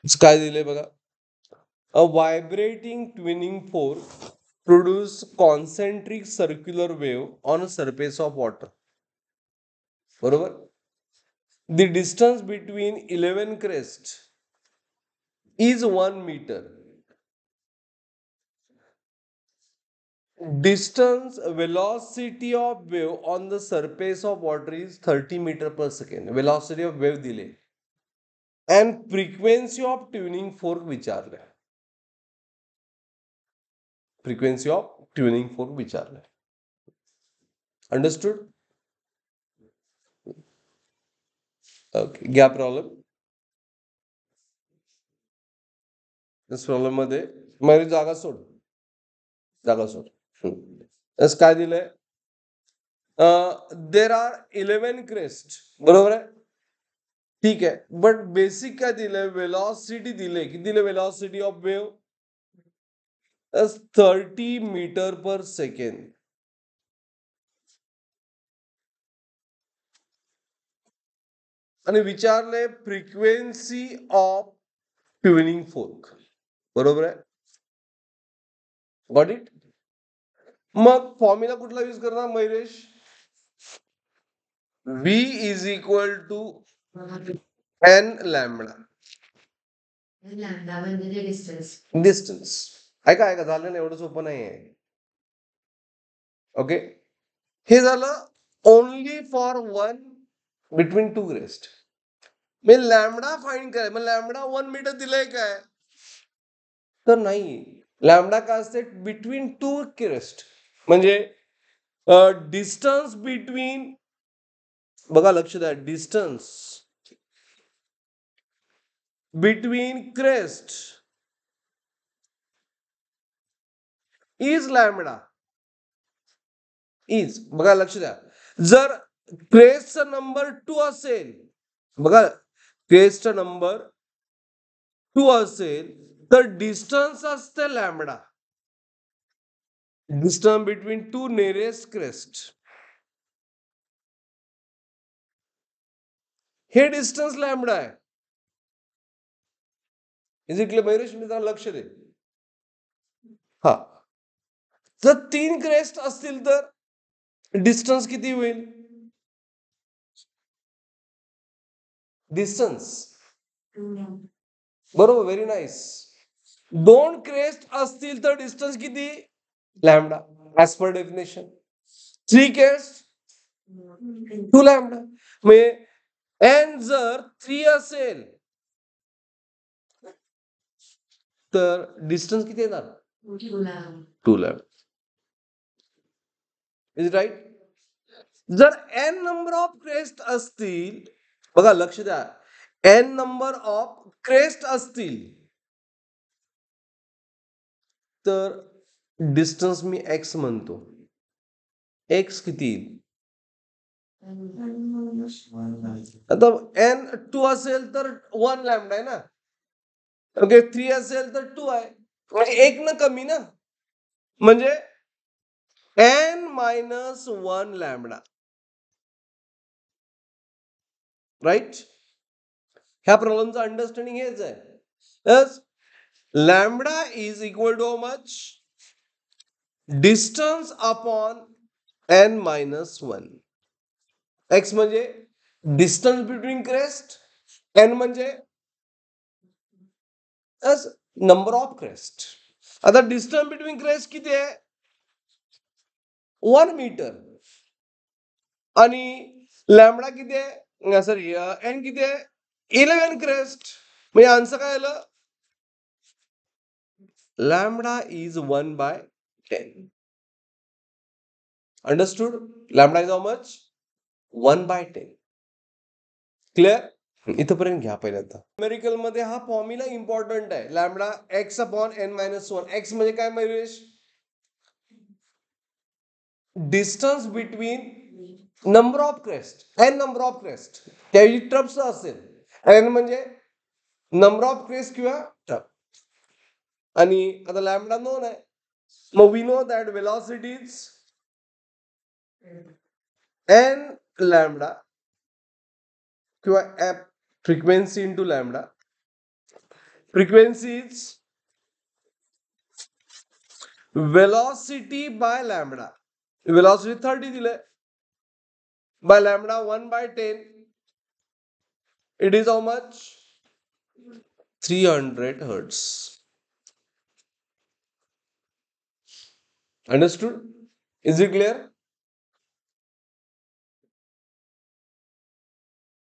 काय दिले बघा. A vibrating tuning fork produce concentric circular wave on a surface of water. बरोबर. The distance between 11 crests is 1 meter. Distance velocity of wave on the surface of water is 30 meter per second. Velocity of wave दिले and frequency of tuning fork विचारले. Frequency of tuning fork विचारले. Understood? Okay. घ्या problem. इस problem मध्ये माझी जागा सोड. जागा सोड. काय दिलंय. There are 11 crest. बरोबर आहे. ठीक आहे. बट बेसिक काय दिलंय. वेलॉसिटी दिले. किती दिले velocity of wave. 30 metre per second. आणि विचारले फ्रिक्वेन्सी ऑफ ट्युनिंग फोर्क. बरोबर आहे. Got it. मग फॉर्म्युला कुठला यूज करणार Mayuresh. V is equal to n lambda. Distance. ऐका ऐका झालं ना. एवढं सोपं नाही आहे. ओके. हे झालं only for one between two crest. Me lambda find कराय. मग लॅम्बडा 1 मीटर दिलंय काय. तर नाही. लॅम्बडा काय असते बिटवीन टू क्रेस्ट. म्हणजे डिस्टन्स बिटवीन. बघा लक्ष द्या. Distance between crest is lambda. Is. बघा लक्ष द्या. जर क्रेस्टचा नंबर 2 असेल. बघा क्रेस्टचा नंबर 2 असेल तर डिस्टन्स असते lambda. Distance between two nearest crest. हे डिस्टन्स लॅम्बडा आहे. Is it clear Mayuresh. मी जरा लक्ष दे. हा. जर 3 क्रेस्ट असतील तर डिस्टन्स किती होईल. डिस्टन्स. बरोबर. Very nice. 2 क्रेस्ट असतील तर डिस्टन्स किती. Lambda as per definition. 3 crest 2 lambda. म्हणजे एन जर 3 असेल तर डिस्टन्स किती येणार. 2 लॅम्बडा. Is right. जर एन नंबर ऑफ क्रेस्ट असतील. बघा लक्ष द्या. एन नंबर ऑफ क्रेस्ट असतील तर डिस्टन्स मी एक्स म्हणतो. एक्स किती येईल. आता एन 2 असेल तर 1 लॅम्बडा आहे ना. ओके. 3 असेल तर 2 आहे. म्हणजे 1 न कमी ना. म्हणजे एन मायनस 1 लॅम्बडा. राईट. ह्या प्रॉब्लेमचं अंडरस्टँडिंग हेच आहे. Yes. Lambda is equal to much distance upon N minus 1. X म्हणजे डिस्टन्स बिटवीन क्रेस्ट. एन म्हणजे नंबर ऑफ क्रेस्ट. आता डिस्टन्स बिटवीन क्रेस्ट किती आहे. 1 मीटर. आणि लॅम्बडा किती आहे. सॉरी एन किती आहे. 11 क्रेस्ट. म्हणजे आन्सर काय आलं. Lambda is 1/10. Understood. Lambda is how much 1/10. Clear. इथपर्यंत घ्या पहिल्यांदा. न्यूमेरिकल मध्ये हा फॉर्म्युला इम्पॉर्टंट आहे. Lambda X upon N minus 1. X म्हणजे काय Mayuresh. Distance between number of crest. N number of crest. त्याऐवजी ट्रप्स असेल. एन म्हणजे नंबर ऑफ क्रेस्ट किंवा ट्रप. आणि आता लॅम्बडा नोन आहे. मग we know that velocity is N lambda किंवा frequency into lambda Frequency is velocity by lambda. Velocity 30 दिलंय. By lambda 1 by 10. It is how much? 300 hertz. Understood? Is it clear?